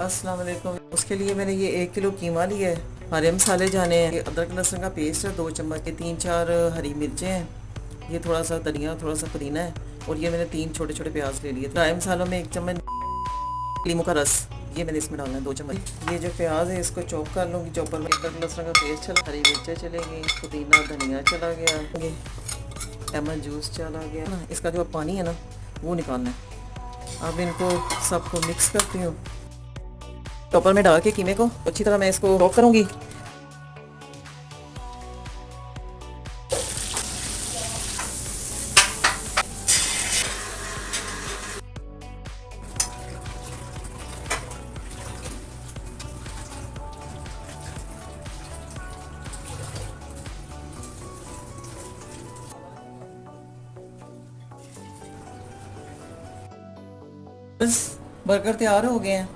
अस्सलाम वालेकुम। उसके लिए मैंने ये 1 किलो कीमा लिया है। हरे मसाले जाने हैं, ये अदरक लहसुन का पेस्ट है 2 चम्मच, ये 3-4 हरी मिर्चें हैं, ये थोड़ा सा धनिया, थोड़ा सा पुदीना है, और ये मैंने 3 छोटे छोटे प्याज ले लिए। ड्राई मसालों में 1 चम्मच लीमू का रस, ये मैंने इसमें डालना है 2 चम्मच। ये जो प्याज है इसको चॉप कर लूँगी चॉपर में। अदरक लहसुन का पेस्ट चला, हरी मिर्चें चलेंगी, पुदीना धनिया चला गया, ये लेमन जूस चला गया ना। इसका जो पानी है ना वो निकालना है। अब इनको सबको मिक्स करती हूँ, चॉपर में डाल के कीमे को अच्छी तरह मैं इसको चॉप करूंगी। बस बर्गर तैयार हो गए हैं।